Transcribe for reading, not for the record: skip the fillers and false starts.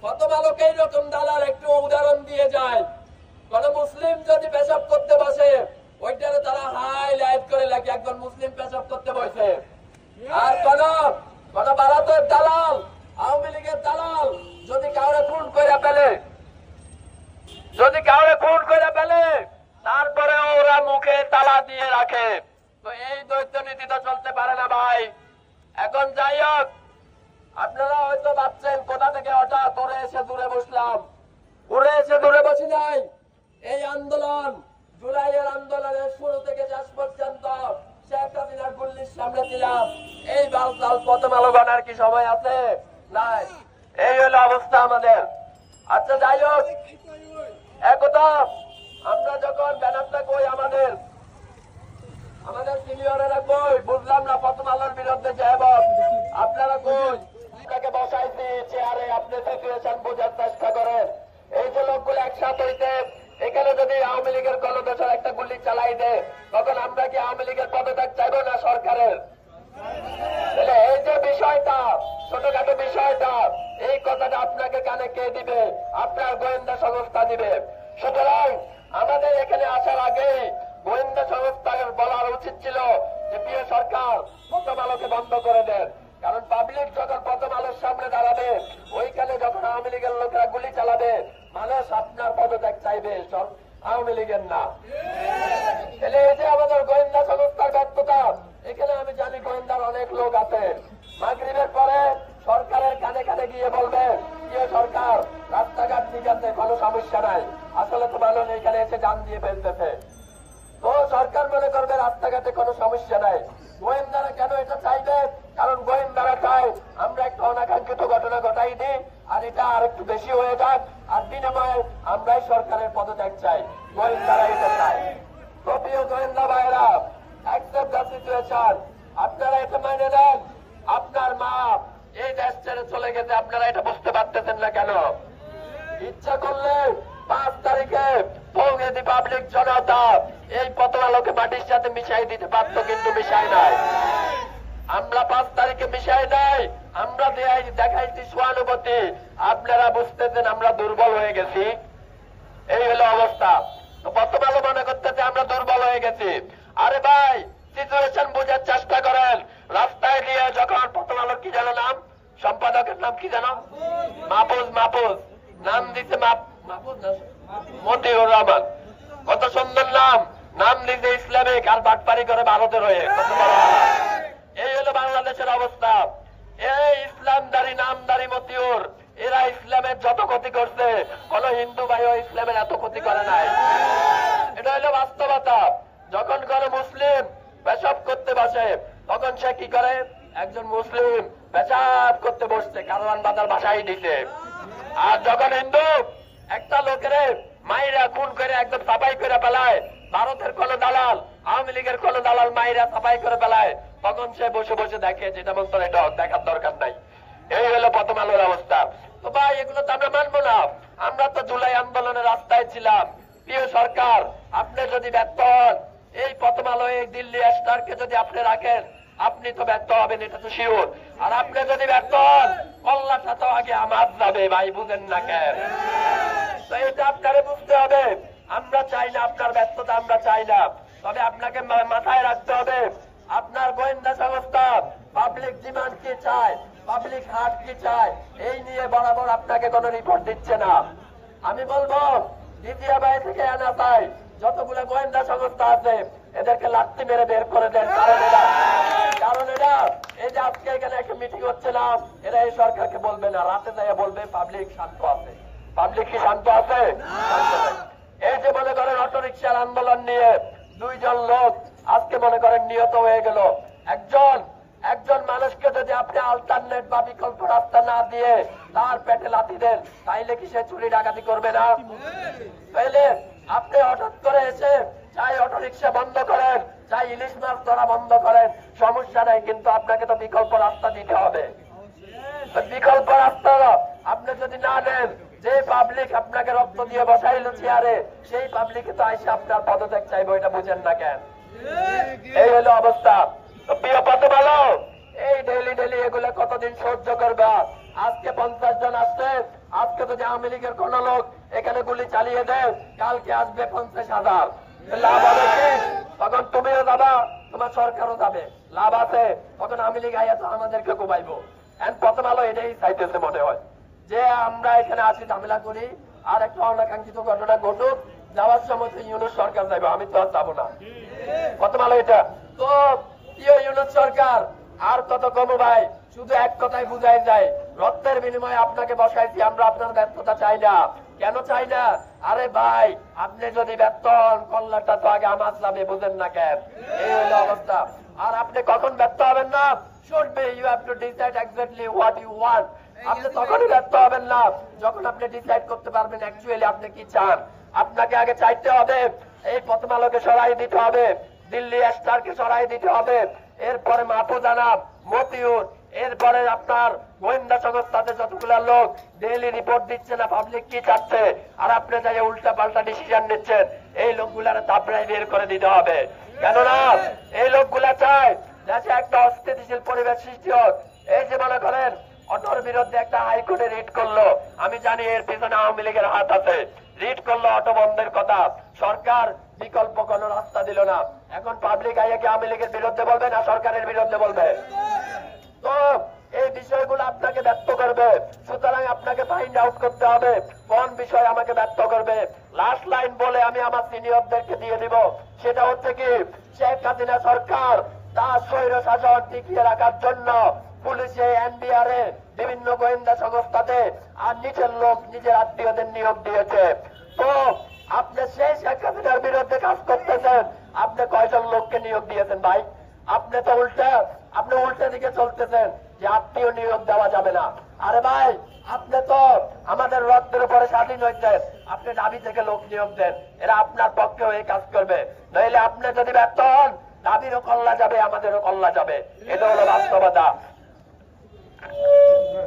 প্রথম আলোকে এইরকম দালাল একটু উদাহরণ দিয়ে যায়। কোন মুসলিম যদি পেশাব করতে বসে ওইটারে তারা হাইলাইট করে লেখে একজন মুসলিম পেশাব করতে বসে। আর কোন ভারতের দালাল, আওয়ামী লীগের দালাল যদি কাউরে খুন করে ফেলে, তারপরে ওরা মুখে তালা দিয়ে রাখে। তো এই দ্বৈত নীতি তো চলতে পারে না ভাই। এখন যাই হোক, আপনারা হয়তো ভাবছেন কোথা থেকে হঠাৎ উড়ে এসে দূরে বসলাম। উড়ে এসে দূরে বসি নাই। এই আন্দোলন, জুলাইয়ের আন্দোলনের শুরু থেকে শেষ পর্যন্ত শেখ হাসিনার গুল্লির সামনে ছিলাম। এই বালতাল প্রথম আলো বানার কি সময় আছে? নাই। এই হলো অবস্থা আমাদের। আচ্ছা যাই হোক, একথা আমরা যখন ব্যানারটা কই আমাদের সিনিয়রেরা কই, বুঝলাম না প্রথম আলোর বিরুদ্ধে যাব, আপনারা কই তাকে বসাইছি চেয়ারে, আপনি সিচুয়েশন বোঝার চেষ্টা করেন। এই যে লোকগুলো একসাথে হইতে এখানে যদি আওয়ামী লীগের কলদেশের একটা গুলি চালাই দেয়, তখন আমরা কি আওয়ামী লীগের পদত্যাগ চাইবো না সরকারের? এই যে বিষয়টা, ছোটখাটো বিষয়টা, এই কথাটা আপনাকে কানে কে দিবে? আপনার গোয়েন্দা সংস্থা দিবে। সুতরাং আমাদের এখানে আসার আগে গোয়েন্দা সংস্থার বলার উচিত ছিল যে প্রিয় সরকার প্রথম আলোকে বন্ধ করে দেন। কারণ পাবলিক যখন প্রথম আলোর সামনে দাঁড়াবে, ওইখানে যখন আওয়ামী লীগের লোকেরা গুলি চালাবে, মানুষ আপনার পদত্যাগ চাইবে, আওয়ামী লীগের না। তাহলে এই যে আমাদের গোয়েন্দা সংস্থার ব্যর্থতা, এখানে আমি জানি গোয়েন্দার অনেক লোক আছে। মাগরিবের পরে সরকারের কানে কানে গিয়ে বলবে প্রিয় সরকার রাস্তাঘাট ঠিক আছে, কোনো সমস্যা নাই, আসলে তো মানুষ এখানে এসে জান দিয়ে ফেলতেছে। তো সরকার মনে করবে রাস্তাঘাটে কোনো সমস্যা নাই। গোয়েন্দারা কেন এটা চাইবে? কারণ গোয়েন্দারা চায় আমরা একটা অনাকাঙ্ক্ষিত ঘটনা ঘটাই দিই, আর এটা আর একটু বেশি হয়ে যাক, আর বিনিময়ে আমরাই সরকারের পদত্যাগ চাই। গোয়েন্দারা এটা চায়। তো প্রিয় গোয়েন্দা ভাইরা, অ্যাকসেপ্ট দ্য সিচুয়েশন। আপনারা এটা মেনে নেন। আপনার মা এই দেশ ছেড়ে চলে গেছে, আপনারা এটা বুঝতে পারতেছেন না কেন? ইচ্ছা করলে 5 তারিখে পৌঁছে পাবলিক জনতা এই প্রথম আলোকে মাটির সাথে মিশাই দিতে পারত, কিন্তু মিশাই নাই। আমরা 5 তারিখে মিশাই নাই, আমরা দেখাইছি সহানুভূতি। আপনারা বুঝতেছেন আমরা দুর্বল হয়ে গেছি। এই হলো অবস্থা। তো প্রথম আলো মনে করতেছে আমরা দুর্বল হয়ে গেছি। আরে ভাই, সিচুয়েশন বোঝার চেষ্টা করেন। রাস্তায় দিয়ে যখন প্রথম আলোর কি জানো নাম, সম্পাদকের নাম কি জানো? মাহফুজ নাম দিতে, মতিউর রহমান, কত সুন্দর নাম। নাম দিতে ইসলামিক, আর বাটপারি করে ভারতের হয়ে। এই হলো বাংলাদেশের অবস্থা। এই ইসলামদারি নামদারি মতিউর, এরা ইসলামের যত ক্ষতি করছে, কোন হিন্দু ভাইও ইসলামের এত ক্ষতি করে নাই। এটা হলো বাস্তবতা। যখন কোন মুসলিম পেশাব করতে বসে, তখন সে কি করে? একজন মুসলিম পেশাব করতে বসছে, কারওয়ান বাজার বাসায় দিতে। আর যখন হিন্দু একটা লোকের মাইরা খুন করে একদম সাফাই করে ফেলায়, ভারতের কোন দালাল, আওয়ামী লীগের কোন দালাল মাইরা সাফাই করে ফেলায়, তখন সে বসে বসে দেখে যেটা বলতো এটা দেখার দরকার নাই। এই হলো প্রথম আলোর অবস্থা। তো ভাই, এগুলো তো আমরা মানবো না। আমরা তো জুলাই আন্দোলনের রাস্তায় ছিলাম। প্রিয় সরকার, আপনি যদি ব্যর্থ হন, এই প্রথম আলো এই দিল্লি স্টারকে যদি আপনি রাখেন, আপনি তো ব্যর্থ হবেন, এটা তো শিওর। আর আপনি যদি ব্যর্থ হন, কল্লাটা তো আগে আমার যাবে ভাই, বুঝেন না কেন? তো এটা আপনারে বুঝতে হবে। আমরা চাই না আপনার ব্যর্থতা, আমরা চাই না। তবে আপনাকে মাথায় রাখতে হবে, আপনার গোয়েন্দা সংস্থা পাবলিক ডিমান্ড কি চায়, পাবলিক হার্ট কি চায়, এই নিয়ে বরাবর আপনাকে কোনো রিপোর্ট দিচ্ছে না। আমি বলবো দ্বিতীয় বাই থেকে আনা চাই, যতগুলো গোয়েন্দা সংস্থা আছে এদেরকে লাত্তি মেরে বের করে দেন। কারণ এরা এই যে আজকে এখানে একটা মিটিং হচ্ছে না, এরা এই সরকারকে বলবে না, রাতে যাইয়া বলবে পাবলিক শান্ত আছে। পাবলিক কি শান্ত আছে? এই যে মনে করেন অটো রিক্সার আন্দোলন নিয়ে 2 জন লোক আজকে মনে করেন নিহত হয়ে গেল। একজন মানুষকে যদি আপনি আলটারনেট বা বিকল্প রাস্তা না দিয়ে তার পেটে লাথি দেন, তাইলে কি সে চুরি ডাকাতি করবে না? তাইলে আপনি হঠাৎ করে এসে চাই অটো রিক্সা বন্ধ করেন, চাই ইলিশ মাছ ধরা বন্ধ করেন, সমস্যা নাই, কিন্তু আপনাকে তো বিকল্প রাস্তা দিতে হবে। বিকল্প রাস্তা আপনি যদি না দেন, যে পাবলিক আপনাকে রক্ত দিয়ে বসাইল চেয়ারে, সেই পাবলিকে তো আইসে আপনার পদত্যাগ চাইবো, এটা বুঝেন না কেন? এই হলো অবস্থা। প্রিয় প্রথম আলো, এই ডেইলি এগুলো কতদিন সহ্য করবা? আজকে 50 জন আসছে, আজকে আজকে যদি আওয়ামী লীগের কোন লোক এখানে গুলি চালিয়ে দেয়, কালকে আসবে 50,000, লাভ হবে কি? তখন তুমিও যাবা, তোমার সরকারও যাবে, লাভ আছে। তখন আওয়ামী লীগ আইয়া তো আমাদেরকে কোবাইবো। প্রথম আলো এটাই চাইতেছে মনে হয়, যে আমরা এখানে আসি ঝামেলা করি, আর একটা অনাকাঙ্ক্ষিত ঘটনা ঘটুক, যাওয়ার সময় তো ইউনুস সরকার যাইবো, আমি তো আর যাবো না। প্রথম আলো এটা তো ইউনুস সরকার আর কত কম ভাই, শুধু এক কথায় বুঝাই যায়, রক্তের বিনিময়ে আপনাকে বসাইছি, আমরা আপনার ব্যর্থতা চাই না। কেন চাই না? আরে ভাই, আপনি যদি ব্যর্থ হন, কল্যাণটা তো আগে আমার যাবে, বুঝেন না কেন? এই হলো অবস্থা। আর আপনি কখন ব্যর্থ হবেন না? Should be you have to decide exactly what you want. আপনি তখনই ব্যর্থ হবেন না যখন আপনি ডিসাইড করতে পারবেন অ্যাকচুয়ালি আপনি কি চান। আপনাকে আগে চাইতে হবে, এই প্রথম আলোকে সরাই দিতে হবে, দিল্লি স্টারকে সরাই দিতে হবে, এরপরে মাহফুজানা, মতিউর, এরপরে আপনার গোয়েন্দা সংস্থাতে যতগুলো লোক ডেইলি রিপোর্ট দিচ্ছে না পাবলিক কি চাচ্ছে, আর আপনি যাই উল্টা পাল্টা ডিসিশন নিচ্ছেন, এই লোকগুলার তাপড়াই বের করে দিতে হবে। কেননা এই লোকগুলা চায় দেশে একটা অস্থিতিশীল পরিবেশ সৃষ্টি হোক। এই যে মনে করেন অটোর বিরুদ্ধে একটা হাইকোর্টে রিট করলো, আমি জানি এর পিছনে আওয়ামী লীগের হাত আছে, রিট করলো অটো বন্ধের কথা, সরকার বিকল্প কোন রাস্তা দিল না। এখন পাবলিক আইয়া কি আওয়ামী লীগের বিরুদ্ধে বলবে না সরকারের বিরুদ্ধে বলবে? তো এই বিষয়গুলো আপনাকে ব্যর্থ করবে, সুতরাং আপনাকে ফাইন্ড আউট করতে হবে কোন বিষয় আমাকে ব্যর্থ করবে। লাস্ট লাইন বলে আমি আমার সিনিয়রদেরকে দিয়ে দিব, সেটা হচ্ছে কি, শেখ হাসিনা সরকার তার স্বৈর শাসন টিকিয়ে রাখার জন্য পুলিশে, এনবিআরে, বিভিন্ন গোয়েন্দা সংস্থাতে আর নিজের লোক নিজের আত্মীয়দের নিয়োগ দিয়েছে। তো আপনি সেই শেখ হাসিনার বিরুদ্ধে কাজ করতেছেন, আপনি কয়জন লোককে নিয়োগ দিয়েছেন ভাই? আপনি তো উল্টা দিকে চলতেছেন যে আত্মীয় নিয়োগ দেওয়া যাবে না। আরে ভাই, আপনি তো আমাদের রক্তের উপরে স্বাধীন হয়েছেন, আপনি দাবি থেকে লোক নিয়োগ দেন, এরা আপনার পক্ষে হয়ে কাজ করবে। নইলে আপনি যদি ব্যর্থ হন, দাবিরও কল্লা যাবে, আমাদেরও কল্লা যাবে। এটা হলো বাস্তবতা।